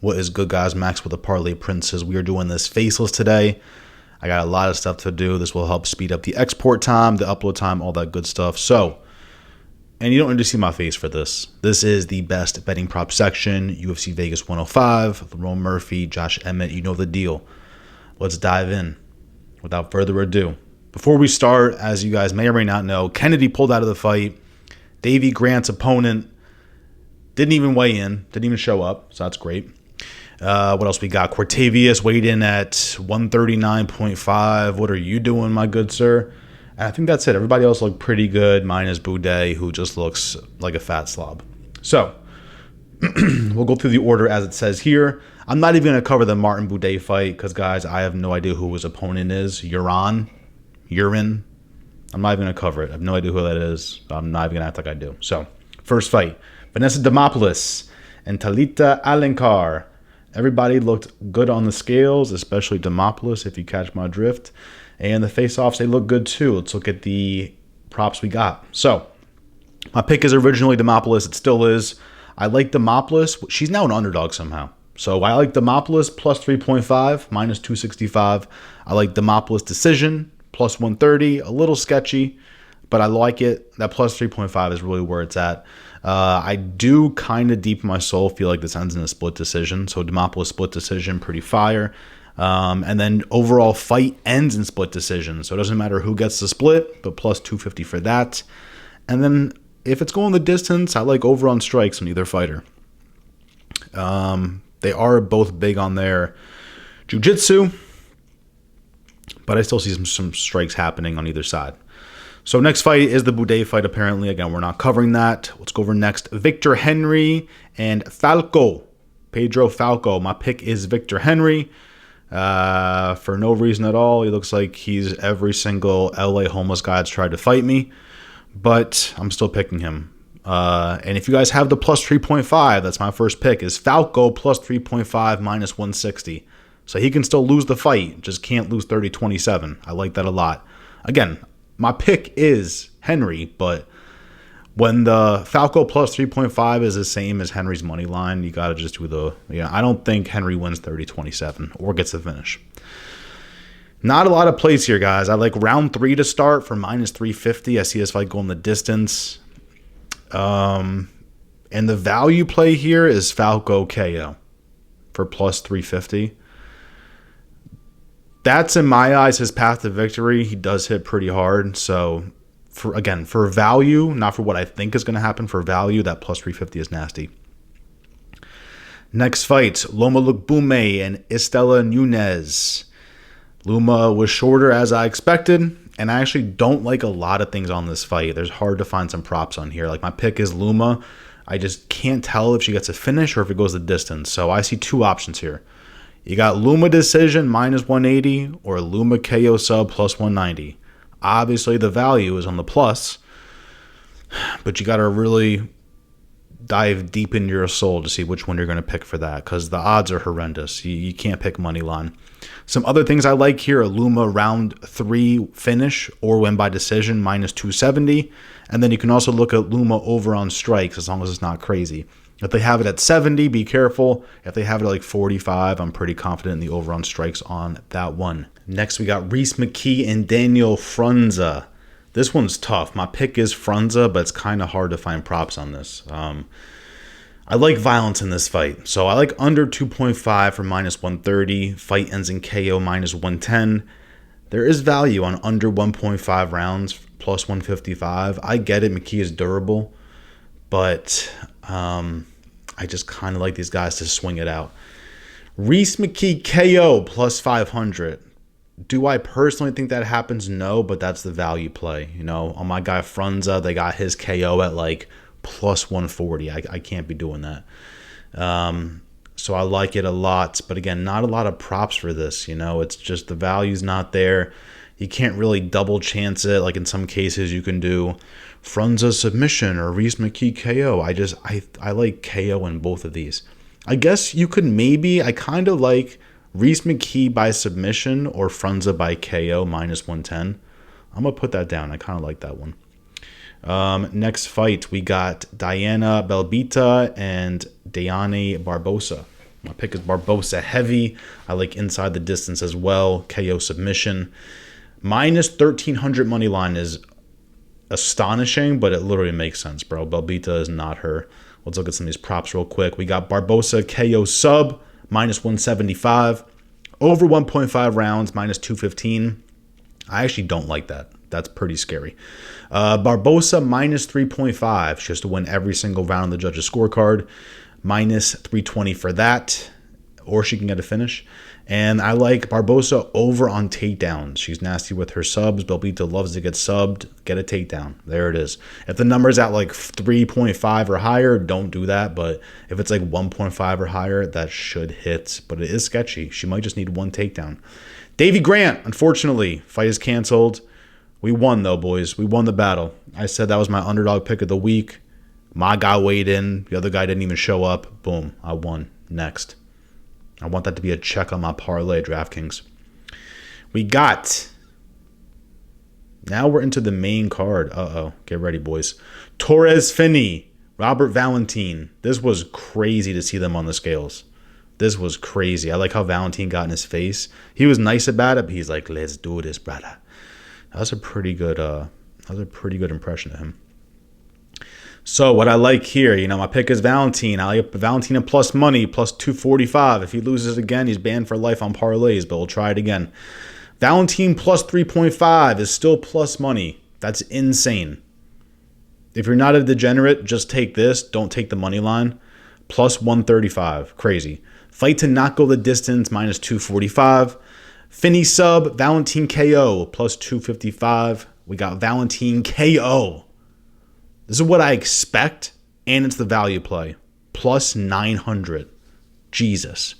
What is good, guys? Max with the Parlay Princess. We are doing this faceless today. I got a lot of stuff to do. This will help speed up the export time, the upload time, all that good stuff. So, and you don't need to see my face for this. This is the best betting prop section. UFC Vegas 105, Leron Murphy, Josh Emmett. You know the deal. Let's dive in. Without further ado, before we start, as you guys may or may not know, Kennedy pulled out of the fight. Davey Grant's opponent didn't even weigh in, didn't even show up, so that's great. What else we got? Cortavius weighed in at 139.5. What are you doing, my good sir? And I think that's it. Everybody else looked pretty good, minus Boudet, who just looks like a fat slob. So, we'll go through the order as it says here. I'm not even going to cover the Martin Boudet fight because, guys, I have no idea who his opponent is. Urine. I'm not even going to cover it. I have no idea who that is. I'm not even going to act like I do. So, first fight. Vanessa Demopoulos and Talita Alencar. Everybody looked good on the scales, especially Demopoulos, if you catch my drift. And the face-offs, they look good too. Let's look at the props we got. So, my pick is originally Demopoulos. It still is. I like Demopoulos. She's now an underdog somehow. So, I like Demopoulos plus 3.5, minus 265. I like Demopoulos decision, plus 130. A little sketchy, but I like it. That plus 3.5 is really where it's at. I do kind of deep in my soul feel like this ends in a split decision. So Demopoulos split decision, pretty fire. And then overall fight ends in split decision. So it doesn't matter who gets the split, but plus 250 for that. And then if it's going the distance, I like over on strikes on either fighter. They are both big on their jiu-jitsu, but I still see some strikes happening on either side. So next fight is the Boudet fight, apparently. Again, we're not covering that. Let's go over next. Victor Henry and Falco. Pedro Falco. My pick is Victor Henry. For no reason at all. He looks like he's every single LA homeless guy that's tried to fight me. But I'm still picking him. And if you guys have the plus 3.5, that's my first pick, is Falco plus 3.5 minus 160. So he can still lose the fight. Just can't lose 30-27. I like that a lot. Again, my pick is Henry, but when the Falco plus 3.5 is the same as Henry's money line, you got to just do the, I don't think Henry wins 30-27 or gets the finish. Not a lot of plays here, guys. I like round 3 to start for minus 350. I see this fight going the distance. And the value play here is Falco KO for plus 350. That's, in my eyes, his path to victory. He does hit pretty hard. So, for value, not for what I think is going to happen, for value, that plus 350 is nasty. Next fight, Loma Lukbume and Estela Nunes. Luma was shorter as I expected, and I actually don't like a lot of things on this fight. There's hard to find some props on here. Like, my pick is Luma. I just can't tell if she gets a finish or if it goes the distance. So, I see two options here. You got Luma decision minus 180 or Luma KO sub plus 190. Obviously, the value is on the plus, but you got to really dive deep into your soul to see which one you're going to pick for that because the odds are horrendous. You can't pick money line. Some other things I like here are Luma round 3 finish or win by decision minus 270. And then you can also look at Luma over on strikes as long as it's not crazy. If they have it at 70, be careful. If they have it at like 45, I'm pretty confident in the over on strikes on that one. Next, we got Reese McKee and Daniel Frunza. This one's tough. My pick is Frunza, but it's kind of hard to find props on this. I like violence in this fight. So I like under 2.5 for minus 130. Fight ends in KO minus 110. There is value on under 1.5 rounds plus 155. I get it. McKee is durable. But I just kind of like these guys to swing it out. Reese McKee KO plus 500. Do I personally think that happens? No, but that's the value play. On my guy Frunza, they got his KO at like plus 140. I can't be doing that. So I like it a lot. But again, not a lot of props for this. It's just the value's not there. You can't really double chance it. Like in some cases you can do Frunza submission or Reese McKee KO. I like KO in both of these. I guess you could I kind of like Reese McKee by submission or Frunza by KO minus 110. I'm going to put that down. I kind of like that one. Next fight, we got Diana Belbita and Dayane Barbosa. My pick is Barbosa heavy. I like inside the distance as well. KO submission. Minus 1,300 money line is astonishing, but it literally makes sense, bro. Belbita is not her. Let's look at some of these props real quick. We got Barbosa KO sub, minus 175. Over 1.5 rounds, minus 215. I actually don't like that. That's pretty scary. Barbosa, minus 3.5. She has to win every single round on the judge's scorecard. Minus 320 for that. Or she can get a finish. And I like Barbosa over on takedowns. She's nasty with her subs. Belbita loves to get subbed. Get a takedown. There it is. If the number's at like 3.5 or higher, don't do that. But if it's like 1.5 or higher, that should hit. But it is sketchy. She might just need one takedown. Davy Grant, unfortunately, fight is canceled. We won, though, boys. We won the battle. I said that was my underdog pick of the week. My guy weighed in. The other guy didn't even show up. Boom. I won. Next. I want that to be a check on my parlay, Draftkings. We got... Now we're into the main card. Uh-oh. Get ready, boys. Torres Finney. Robert Valentin. This was crazy to see them on the scales. This was crazy. I like how Valentin got in his face. He was nice about it, but he's like, let's do this, brother. That was a pretty good impression of him. So what I like here, my pick is Valentin. I like Valentin at plus money, plus 245. If he loses again, he's banned for life on parlays, but we'll try it again. Valentin plus 3.5 is still plus money. That's insane. If you're not a degenerate, just take this. Don't take the money line. Plus 135. Crazy. Fight to not go the distance, minus 245. Finney sub, Valentin KO, plus 255. We got Valentin KO. This is what I expect, and it's the value play. Plus 900. Jesus.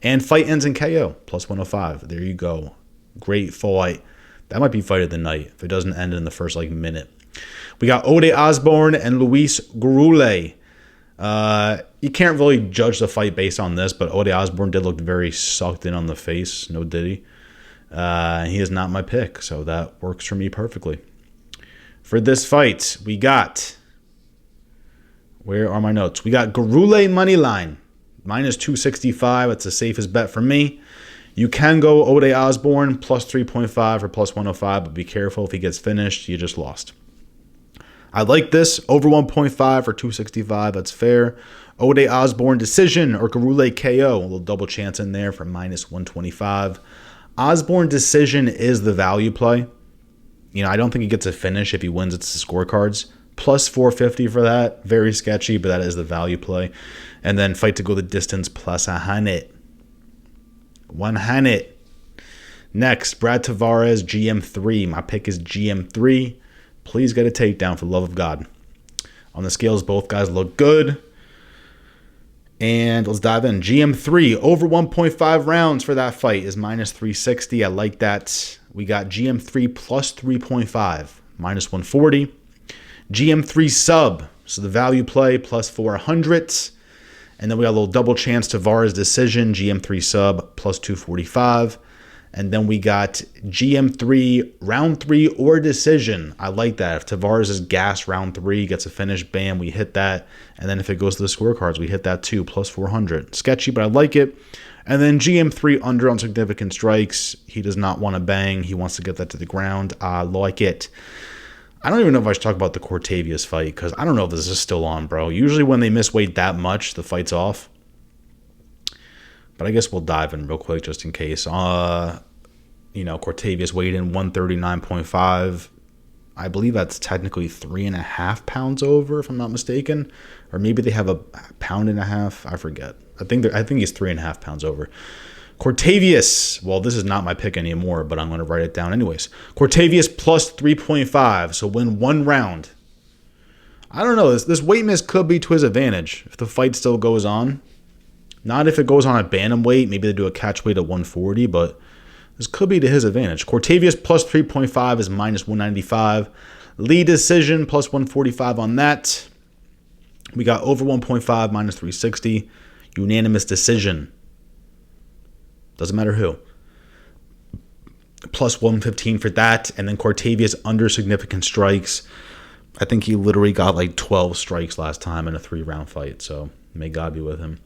And fight ends in KO. Plus 105. There you go. Great fight. That might be fight of the night if it doesn't end in the first minute. We got Ode Osborne and Luis Gurule. You can't really judge the fight based on this, but Ode Osborne did look very sucked in on the face. No diddy. He is not my pick, so that works for me perfectly. For this fight, we got... Where are my notes? We got Gurule moneyline, minus 265. It's the safest bet for me. You can go Ode Osborne, plus 3.5 or plus 105, but be careful. If he gets finished, you just lost. I like this. Over 1.5 for 265. That's fair. Ode Osborne decision or Gurule KO. A little double chance in there for minus 125. Osborne decision is the value play. I don't think he gets a finish. If he wins, it's the scorecards. Plus 450 for that. Very sketchy, but that is the value play. And then fight to go the distance plus 100. 100. Next, Brad Tavares, GM3. My pick is GM3. Please get a takedown for the love of God. On the scales, both guys look good. And let's dive in. GM3, over 1.5 rounds for that fight is minus 360. I like that. We got GM3 plus 3.5, minus 140. GM3 sub, so the value play, plus 400. And then we got a little double chance Tavares decision, GM3 sub, plus 245. And then we got GM3 round 3 or decision. I like that. If Tavares is gas round 3, gets a finish, bam, we hit that. And then if it goes to the scorecards, we hit that too, plus 400. Sketchy, but I like it. And then GM3 under on significant strikes. He does not want to bang. He wants to get that to the ground. I like it. I don't even know if I should talk about the Cortavius fight because I don't know if this is still on, bro. Usually when they miss weight that much, the fight's off. But I guess we'll dive in real quick just in case. Cortavius weighed in 139.5. I believe that's technically 3.5 pounds over, if I'm not mistaken. Or maybe they have a pound and a half. I forget. I think he's 3.5 pounds over. Cortavius, well, this is not my pick anymore, but I'm going to write it down anyways. Cortavius plus 3.5, so win one round. I don't know. This weight miss could be to his advantage if the fight still goes on. Not if it goes on at bantamweight. Maybe they do a catch weight at 140, but this could be to his advantage. Cortavius plus 3.5 is minus 195. Lee decision plus 145 on that. We got over 1.5 minus 360. Unanimous decision. Doesn't matter who. Plus 115 for that. And then Cortavius under significant strikes. I think he literally got 12 strikes last time in a 3-round fight. So may God be with him.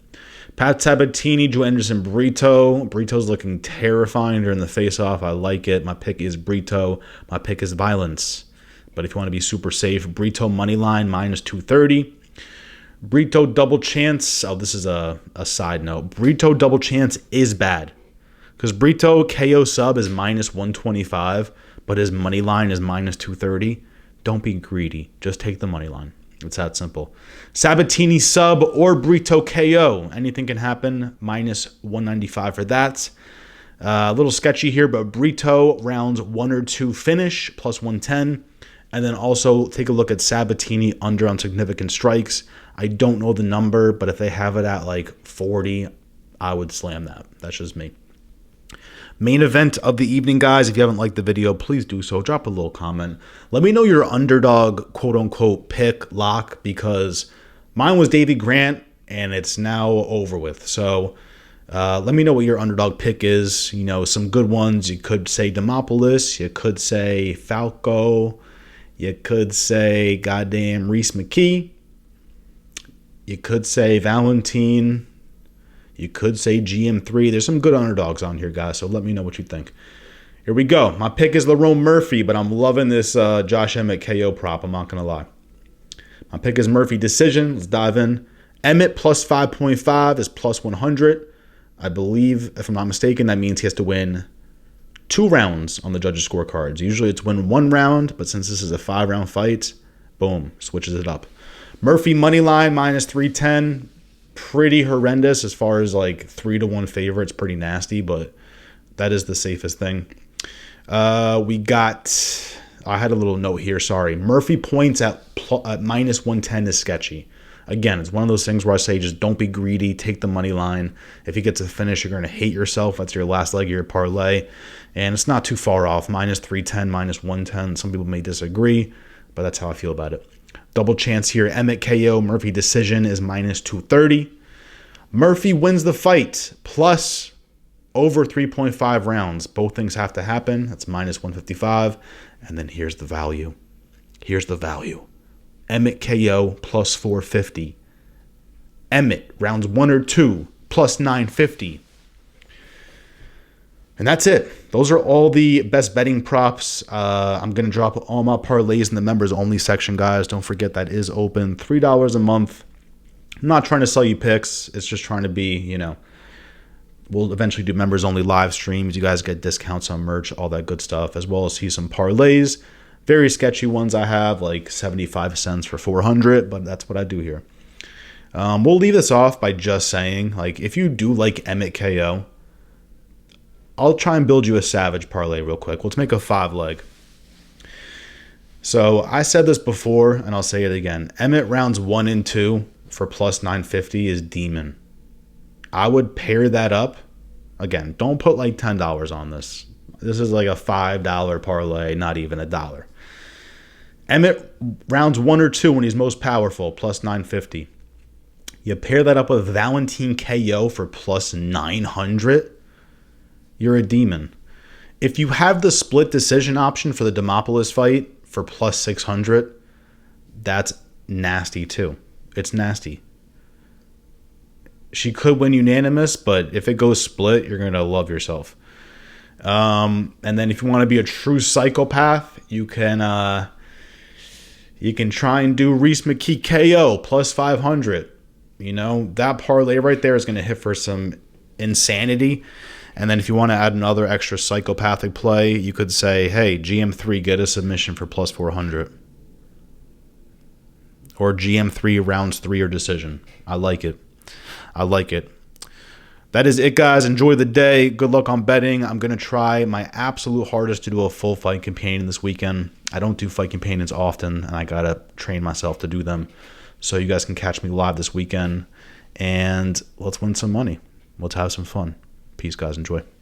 Pat Sabatini, Joe Anderson, Brito. Brito's looking terrifying during the face-off. I like it. My pick is Brito. My pick is Violence. But if you want to be super safe, Brito money line minus 230. Brito double chance. Oh, this is a side note. Brito double chance is bad. Because Brito KO sub is minus 125, but his money line is minus 230. Don't be greedy. Just take the money line. It's that simple. Sabatini sub or Brito KO. Anything can happen. Minus 195 for that. A little sketchy here, but Brito rounds 1 or 2 finish, plus 110. And then also take a look at Sabatini under on significant strikes. I don't know the number, but if they have it at like 40, I would slam that. That's just me. Main event of the evening, guys. If you haven't liked the video, please do so. Drop a little comment. Let me know your underdog, quote-unquote, pick, lock, because mine was Davey Grant, and it's now over with. So let me know what your underdog pick is. You know, some good ones. You could say Demopoulos. You could say Falco. You could say goddamn Reese McKee. You could say Valentine. You could say GM3. There's some good underdogs on here, guys, so let me know what you think. Here we go. My pick is Leron Murphy, but I'm loving this Josh Emmett KO prop. I'm not going to lie. My pick is Murphy decision. Let's dive in. Emmett plus 5.5 is plus 100. I believe, if I'm not mistaken, that means he has to win 2 rounds on the judges' scorecards. Usually it's win 1 round, but since this is a 5-round fight, boom, switches it up. Murphy money line minus 310. Pretty horrendous as far as like 3-1 favorite. It's pretty nasty, but that is the safest thing. We got, I had a little note here, sorry. Murphy points at minus 110 is sketchy. Again, it's one of those things where I say just don't be greedy, take the money line. If he gets a finish, you're going to hate yourself. That's your last leg of your parlay. And it's not too far off, minus 310, minus 110. Some people may disagree, but that's how I feel about it. Double chance here. Emmett KO. Murphy decision is minus 230. Murphy wins the fight plus over 3.5 rounds. Both things have to happen. That's minus 155. And then here's the value. Here's the value. Emmett KO plus 450. Emmett rounds 1 or 2 plus 950. And that's it. Those are all the best betting props. I'm going to drop all my parlays in the members only section, guys. Don't forget that is open. $3 a month. I'm not trying to sell you picks. It's just trying to be, you know, we'll eventually do members only live streams. You guys get discounts on merch, all that good stuff, as well as see some parlays. Very sketchy ones I have, like 75 cents for 400, but that's what I do here. We'll leave this off by just saying, like, if you do like Emmett KO, I'll try and build you a savage parlay real quick. Let's make a 5-leg. So I said this before, and I'll say it again. Emmett rounds 1 and 2 for plus 950 is demon. I would pair that up. Again, don't put like $10 on this. This is like a $5 parlay, not even $1. Emmett rounds 1 or 2 when he's most powerful, plus 950. You pair that up with Valentine KO for plus 900. You're a demon. If you have the split decision option for the Demopoulos fight for plus 600, that's nasty too. It's nasty. She could win unanimous, but if it goes split, you're going to love yourself. And then if you want to be a true psychopath, you can try and do Reese McKee KO plus 500. You know, that parlay right there is going to hit for some insanity. And then if you want to add another extra psychopathic play, you could say, hey, GM3, get a submission for plus 400. Or GM3 rounds 3 or decision. I like it. I like it. That is it, guys. Enjoy the day. Good luck on betting. I'm going to try my absolute hardest to do a full fight companion this weekend. I don't do fight companions often, and I got to train myself to do them. So you guys can catch me live this weekend. And let's win some money. Let's have some fun. Peace, guys. Enjoy.